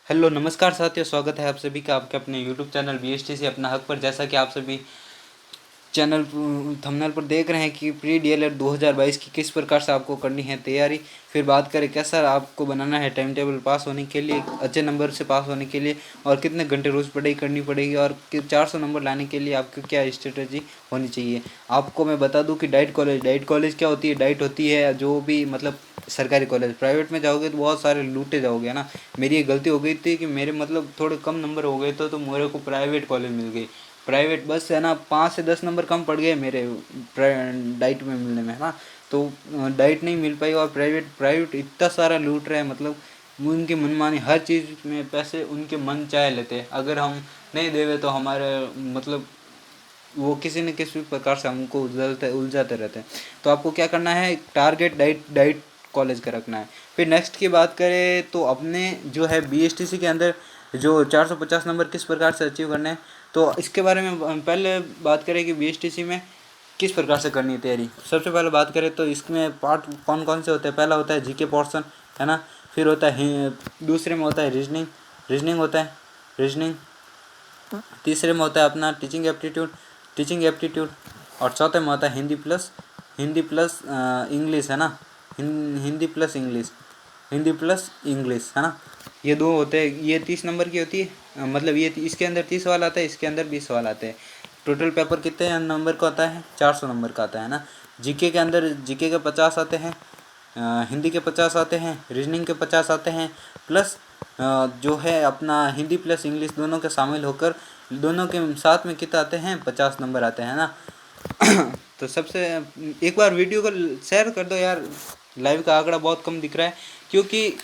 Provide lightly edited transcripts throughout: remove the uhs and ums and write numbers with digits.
Hello नमस्कार साथियों, स्वागत है आप सभी का आपके अपने यूट्यूब चैनल BSTC अपना हक पर। जैसा कि आप सभी चैनल थंबनेल पर देख रहे हैं कि प्री DLED 2022 की किस प्रकार से आपको करनी है तैयारी। फिर बात करें कैसा आपको बनाना है टाइम टेबल पास होने के लिए, अच्छे नंबर से पास होने के लिए, और कितने घंटे रोज़ पढ़ाई करनी पड़ेगी, और 400 नंबर लाने के लिए आपकी क्या स्ट्रेटजी होनी चाहिए। आपको मैं बता दूं कि डाइट कॉलेज क्या होती है। डाइट होती है जो भी मतलब सरकारी कॉलेज। प्राइवेट में जाओगे तो बहुत सारे लूटे जाओगे, है ना। मेरी एक गलती हो गई थी कि मेरे मतलब थोड़े कम नंबर हो गए तो मेरे को प्राइवेट कॉलेज मिल गई। प्राइवेट बस है ना 5 से 10 नंबर कम पड़ गए मेरे डाइट में मिलने में, है ना। तो डाइट नहीं मिल पाई, और प्राइवेट इतना सारा लूट रहे हैं, मतलब उनकी मनमानी हर चीज़ में पैसे उनके मन चाहे लेते हैं। अगर हम नहीं देवे तो हमारे मतलब वो किसी न किसी प्रकार से हमको उलझाते रहते हैं। तो आपको क्या करना है, टारगेट डाइट कॉलेज का रखना है। फिर नेक्स्ट की बात करें तो अपने जो है BSTC के अंदर जो 450 नंबर किस प्रकार से अचीव करने हैं, तो इसके बारे में हम पहले बात करें कि BSTC में किस प्रकार से करनी है तैयारी। सबसे पहले बात करें तो इसमें पार्ट कौन कौन से होते हैं। पहला होता है GK पोर्शन, है ना। फिर होता है दूसरे में होता है रीजनिंग रीजनिंग होता है रीजनिंग। तीसरे में होता है अपना टीचिंग एप्टीट्यूड। और चौथे में होता है हिंदी प्लस इंग्लिश, है ना। हिंदी प्लस इंग्लिश, है ना। ये दो होते हैं। ये 30 नंबर की होती है, मतलब ये इसके अंदर 30 सवाल आते हैं, इसके अंदर 20 सवाल आते हैं। टोटल पेपर कितने नंबर का होता है, 400 नंबर का आता है ना। जीके के अंदर जीके के 50 आते हैं, हिंदी के 50 आते हैं, रीजनिंग के 50 आते हैं, प्लस जो है अपना हिंदी प्लस इंग्लिश दोनों के शामिल होकर दोनों के साथ में कितना आते हैं, 50 नंबर आते हैं ना। तो सबसे एक बार वीडियो को शेयर कर दो यार। लाइव का आंकड़ा बहुत कम दिख रहा है, क्योंकि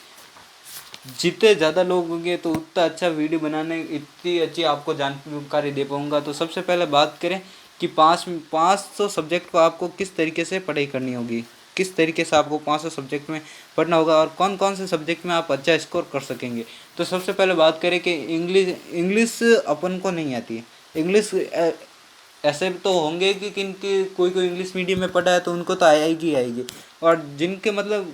जितने ज़्यादा लोग होंगे तो उतना अच्छा वीडियो बनाने, इतनी अच्छी आपको जानकारी दे पाऊँगा। तो सबसे पहले बात करें कि 500 सब्जेक्ट को आपको किस तरीके से पढ़ाई करनी होगी, किस तरीके से आपको 500 सब्जेक्ट में पढ़ना होगा, और कौन कौन से सब्जेक्ट में आप अच्छा स्कोर कर सकेंगे। तो सबसे पहले बात करें कि इंग्लिश अपन को नहीं आती है। इंग्लिश ऐसे तो होंगे कि किनकी कोई कोई इंग्लिश मीडियम में पढ़ा है तो उनको तो आएगी आएगी, और जिनके मतलब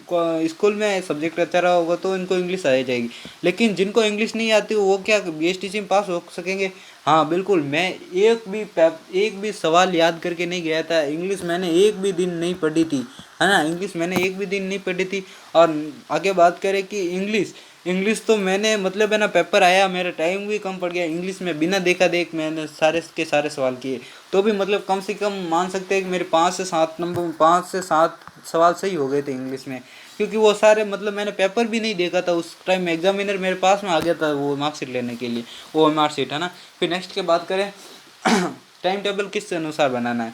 स्कूल में सब्जेक्ट अच्छा रहा होगा तो इनको इंग्लिश आ जाएगी। लेकिन जिनको इंग्लिश नहीं आती वो क्या BSTC में पास हो सकेंगे? हाँ बिल्कुल। मैं एक भी सवाल याद करके नहीं गया था। इंग्लिश मैंने एक भी दिन नहीं पढ़ी थी, है ना। इंग्लिश मैंने एक भी दिन नहीं पढ़ी थी। और आगे बात करें कि इंग्लिश इंग्लिश तो मैंने मतलब है ना, पेपर आया मेरा टाइम भी कम पड़ गया। इंग्लिश में बिना देखा देख मैंने सारे के सारे सवाल किए, तो भी मतलब कम से कम मान सकते हैं कि मेरे 5 से 7 सवाल सही हो गए थे इंग्लिश में। क्योंकि वो सारे मतलब मैंने पेपर भी नहीं देखा था उस टाइम में। एग्जामिनर मेरे पास में आ गया था वो मार्कशीट लेने के लिए, वो मार्कशीट, है ना। फिर नेक्स्ट की बात करें टाइम टेबल किस अनुसार बनाना है।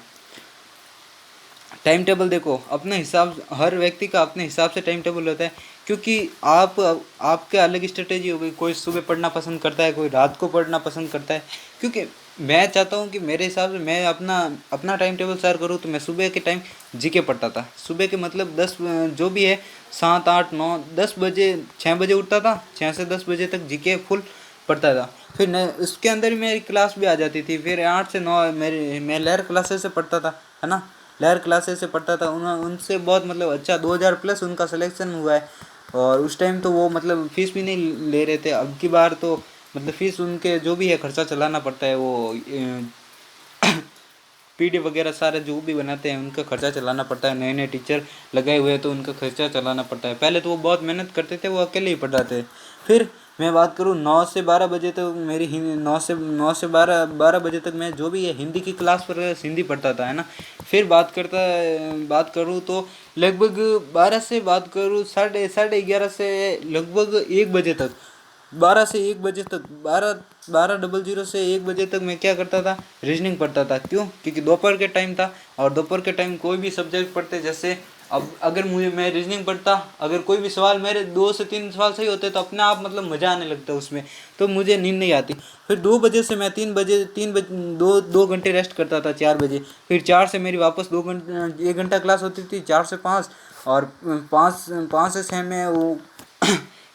टाइम टेबल देखो अपने हिसाब, हर व्यक्ति का अपने हिसाब से टाइम टेबल होता है। क्योंकि आपके अलग स्ट्रेटेजी हो गई। कोई सुबह पढ़ना पसंद करता है, कोई रात को पढ़ना पसंद करता है। क्योंकि मैं चाहता हूँ कि मेरे हिसाब से मैं अपना अपना टाइम टेबल शेयर करूँ तो मैं सुबह के टाइम जीके पढ़ता था। सुबह के मतलब 10 जो भी है 7 8 9 10 बजे, 6 बजे उठता था। 6 से 10 बजे तक जीके फुल पढ़ता था। फिर उसके अंदर ही मेरी क्लास भी आ जाती थी। फिर 8 से 9 मैं लेयर क्लासेस से पढ़ता था, है ना। लेयर क्लासेस से पढ़ता था। उनसे बहुत मतलब अच्छा 2000 प्लस उनका सिलेक्शन हुआ है। और उस टाइम तो वो मतलब फ़ीस भी नहीं ले रहे थे। अब की बार तो मतलब फ़ीस उनके जो भी है खर्चा चलाना पड़ता है। वो PDF वगैरह सारे जो भी बनाते हैं उनका खर्चा चलाना पड़ता है। नए नए टीचर लगाए हुए हैं तो उनका खर्चा चलाना पड़ता है। पहले तो वो बहुत मेहनत करते थे, वो अकेले ही पढ़ाते। फिर मैं बात करूँ 9 से 12 बजे तक मेरी 9 से 12 बजे तक मैं जो भी है हिंदी की क्लास पर हिंदी पढ़ता था, है ना। फिर बात करूँ तो लगभग 12 से बात करूँ साढ़े साढ़े 11 से लगभग 1 बजे तक, 12 से 1 बजे तक, 1200 से 1 बजे तक मैं क्या करता था, रीजनिंग पढ़ता था। क्यों? क्योंकि दोपहर के टाइम था, और दोपहर के टाइम कोई भी सब्जेक्ट पढ़ते, जैसे अब अगर मैं रीजनिंग पढ़ता, अगर कोई भी सवाल मेरे 2 से 3 सवाल सही होते तो अपने आप मतलब मज़ा आने लगता उसमें, तो मुझे नींद नहीं आती। फिर 2 बजे से मैं 3 बजे 2 घंटे रेस्ट करता था, 4 बजे। फिर 4 से मेरी वापस 2 घंटे 1 घंटा क्लास होती थी, 4 से 5। और 5 से 6 में वो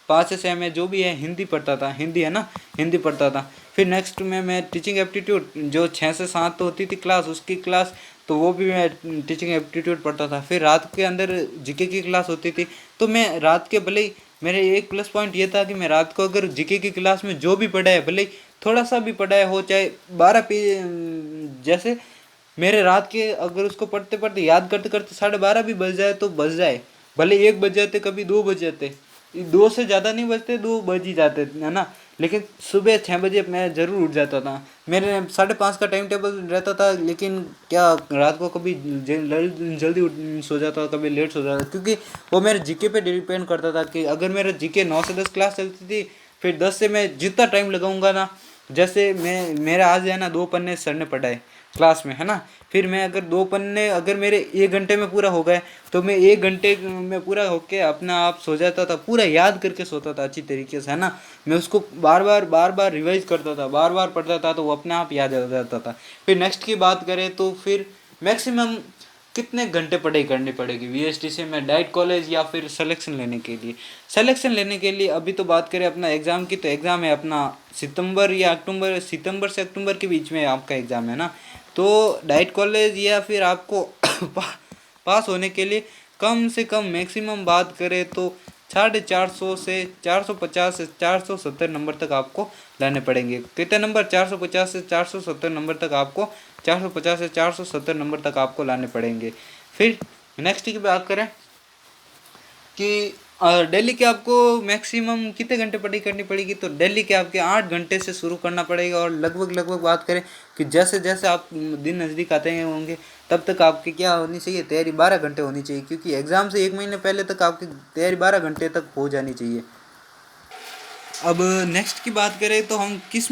5 से 6 में जो भी है हिंदी पढ़ता था, हिंदी, है ना, हिंदी पढ़ता था। फिर नेक्स्ट में मैं टीचिंग एप्टीट्यूड, जो 6 से 7 होती थी क्लास, उसकी क्लास, तो वो भी मैं टीचिंग एप्टीट्यूड पढ़ता था। फिर रात के अंदर जीके की क्लास होती थी, तो मैं रात के भले ही मेरे एक प्लस पॉइंट ये था कि मैं रात को अगर जीके की क्लास में जो भी पढ़ा है, भले ही थोड़ा सा भी पढ़ा है हो, चाहे 12 पेज, जैसे मेरे रात के अगर उसको पढ़ते पढ़ते याद करते करते 12:30 भी बज जाए तो बज जाए, भले 1 बज जाते, कभी 2 बज जाते, 2 से ज़्यादा नहीं बजते, 2 बज ही जाते है ना। लेकिन सुबह 6 बजे मैं ज़रूर उठ जाता था। मेरे 5:30 का टाइम टेबल रहता था, लेकिन क्या रात को कभी जल्दी सो जाता था, कभी लेट सो जाता था, क्योंकि वो मेरे जीके पे डिपेंड करता था कि अगर मेरा जीके 9 से 10 क्लास चलती थी, फिर 10 से मैं जितना टाइम लगाऊंगा ना, जैसे मेरा आज है ना 2 पन्ने सर ने पढ़ाए क्लास में, है ना, फिर मैं अगर 2 पन्ने अगर मेरे 1 घंटे में पूरा हो गए, तो मैं 1 घंटे में पूरा होके अपना आप सो जाता था, पूरा याद करके सोता था अच्छी तरीके से, है ना। मैं उसको बार बार रिवाइज करता था, बार बार पढ़ता था, तो वो अपने आप याद आ जाता था। फिर नेक्स्ट की बात करें तो फिर मैक्सिमम कितने घंटे पढ़ाई करनी पड़ेगी वीएसटीसी में डाइट कॉलेज या फिर सिलेक्शन लेने के लिए? सिलेक्शन लेने के लिए अभी तो बात करें अपना एग्ज़ाम की, तो एग्ज़ाम है अपना सितंबर या अक्टूबर, सितंबर से अक्टूबर के बीच में आपका एग्ज़ाम है ना। तो डाइट कॉलेज या फिर आपको पास होने के लिए कम से कम मैक्सिमम बात करें तो 450 से 450 से 470 नंबर तक आपको लाने पड़ेंगे। कितने नंबर? 450 से 470 नंबर तक आपको 450 से 470 नंबर तक आपको लाने पड़ेंगे। फिर नेक्स्ट की बात करें कि डेली के आपको मैक्सिमम कितने घंटे पढ़ाई करनी पड़ेगी, तो डेली के आपके 8 घंटे से शुरू करना पड़ेगा, और लगभग बात करें कि जैसे जैसे आप दिन नज़दीक आते हैं होंगे, तब तक आपकी क्या होनी चाहिए, तैयारी 12 घंटे होनी चाहिए, क्योंकि एग्ज़ाम से 1 महीने पहले तक आपकी तैयारी 12 घंटे तक हो जानी चाहिए। अब नेक्स्ट की बात करें तो हम किस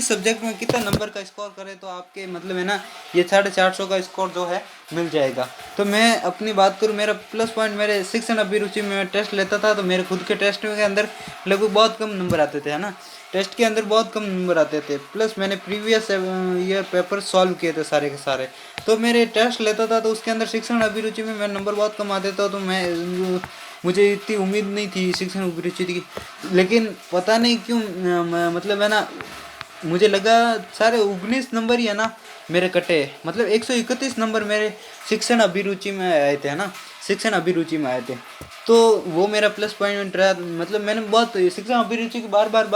सब्जेक्ट में कितना नंबर का स्कोर करें तो आपके मतलब है ना ये 450 का स्कोर जो है मिल जाएगा। तो मैं अपनी बात करूँ, मेरा प्लस पॉइंट मेरे शिक्षण अभिरुचि में टेस्ट लेता था, तो मेरे खुद के टेस्ट के अंदर लगभग बहुत कम नंबर आते थे, है ना। टेस्ट के अंदर बहुत कम नंबर आते थे, प्लस मैंने प्रीवियस ईयर पेपर सॉल्व किए थे सारे के सारे, तो मेरे टेस्ट लेता था तो उसके अंदर शिक्षण अभिरुचि में मेरे नंबर बहुत कम आते थे। तो मुझे इतनी उम्मीद नहीं थी शिक्षण अभिरुचि की, लेकिन पता नहीं क्यों मतलब है ना, मुझे लगा सारे 19 नंबर ही है ना मेरे कटे, मतलब 131 नंबर मेरे शिक्षण अभिरुचि में आए थे, है ना, शिक्षण अभिरुचि में आए थे। तो वो मेरा प्लस पॉइंट रहा, मतलब मैंने बहुत शिक्षण अभिरुचि की बार बार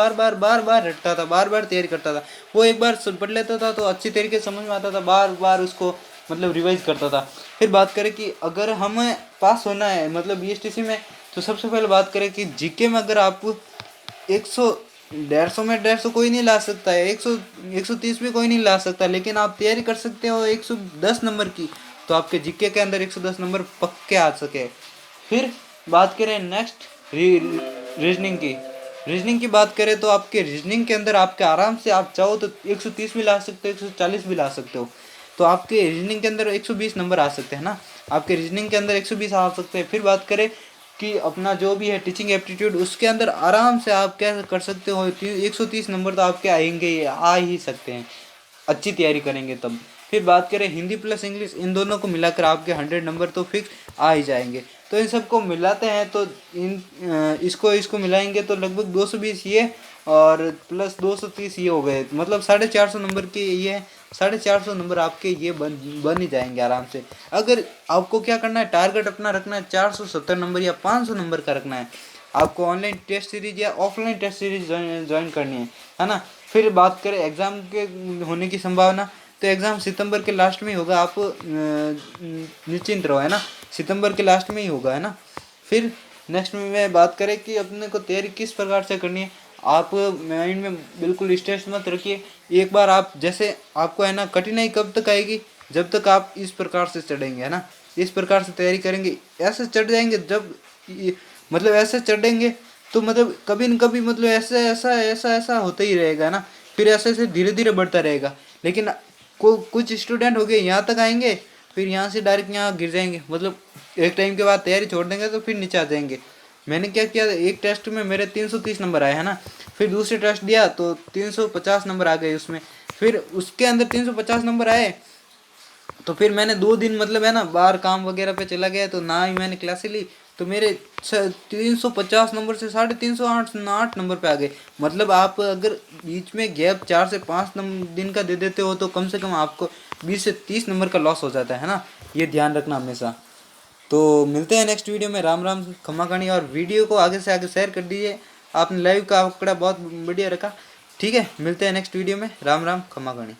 रटता था, बार बार तैयारी करता था। वो एक बार पढ़ लेता था तो अच्छी तरीके से समझ में आता था, बार बार उसको मतलब रिवाइज करता था। फिर बात करें कि अगर हमें पास होना है मतलब बीएसटीसी में, तो सबसे पहले बात करें कि जीके में अगर आप 100 150 में 150 कोई नहीं ला सकता है, 130 भी कोई नहीं ला सकता, लेकिन आप तैयारी कर सकते हो 110 नंबर की, तो आपके जीके के अंदर 110 नंबर पक्के आ सके। फिर बात करें नेक्स्ट रीजनिंग की बात करें तो आपके रीजनिंग के अंदर आपके आराम से आप चाहो तो 130 भी ला सकते हो, 140 भी ला सकते हो, तो आपके रीजनिंग के अंदर 120 नंबर आ सकते हैं ना, आपके रीजनिंग के अंदर 120 आ सकते हैं। फिर बात करें कि अपना जो भी है टीचिंग एप्टीट्यूड, उसके अंदर आराम से आप क्या कर सकते हो, 130 नंबर तो आपके आएंगे, आ ही सकते हैं, अच्छी तैयारी करेंगे तब। फिर बात करें हिंदी प्लस इंग्लिश, इन दोनों को मिलाकर आपके 100 नंबर तो फिक्स आ ही जाएंगे। तो इन सबको मिलाते हैं तो इसको मिलाएंगे तो लगभग 220 ये और प्लस 230 ये हो गए, मतलब 450 नंबर के ये 450 नंबर आपके ये बन ही जाएंगे आराम से। अगर आपको क्या करना है, टारगेट अपना रखना है 470 नंबर या 500 नंबर का रखना है, आपको ऑनलाइन टेस्ट सीरीज या ऑफलाइन टेस्ट सीरीज ज्वाइन करनी है ना। फिर बात करें एग्ज़ाम के होने की संभावना, तो एग्ज़ाम सितंबर के लास्ट में ही होगा, आप निश्चिंत रहो, है ना, सितंबर के लास्ट में ही होगा, है ना। फिर नेक्स्ट में मैं बात करें कि अपने को तैयारी किस प्रकार से करनी है, आप माइंड में बिल्कुल स्ट्रेस मत रखिए। एक बार आप जैसे आपको है ना कठिनाई कब तक आएगी, जब तक आप इस प्रकार से चढ़ेंगे, है ना, इस प्रकार से तैयारी करेंगे, ऐसे चढ़ जाएंगे, जब मतलब ऐसे चढ़ेंगे तो मतलब कभी न कभी मतलब ऐसा होता ही रहेगा ना, फिर ऐसे ऐसे धीरे धीरे बढ़ता रहेगा। लेकिन कुछ स्टूडेंट हो गए यहाँ तक आएंगे, फिर यहाँ से डायरेक्ट यहाँ गिर जाएंगे, मतलब एक टाइम के बाद तैयारी छोड़ देंगे तो फिर नीचे आ जाएंगे। मैंने क्या किया, एक टेस्ट में मेरे 330 नंबर आए, है ना, फिर दूसरे टेस्ट दिया तो 350 नंबर आ गए उसमें, फिर उसके अंदर 350 नंबर आए, तो फिर मैंने 2 दिन मतलब है ना बाहर काम वगैरह पे चला गया, तो ना ही मैंने क्लासें ली, तो मेरे 350 नंबर से 350 नंबर पे आ गए। मतलब आप अगर बीच में गैप 4 से 5 दिन का दे देते हो तो कम से कम आपको 20 से 30 नंबर का लॉस हो जाता है ना, ये ध्यान रखना हमेशा। तो मिलते हैं नेक्स्ट वीडियो में। राम राम, खम्मा खानी। और वीडियो को आगे से आगे शेयर कर दीजिए, आपने लाइव का आंकड़ा बहुत बढ़िया रखा। ठीक है, मिलते हैं नेक्स्ट वीडियो में। राम राम, खम्मा खानी।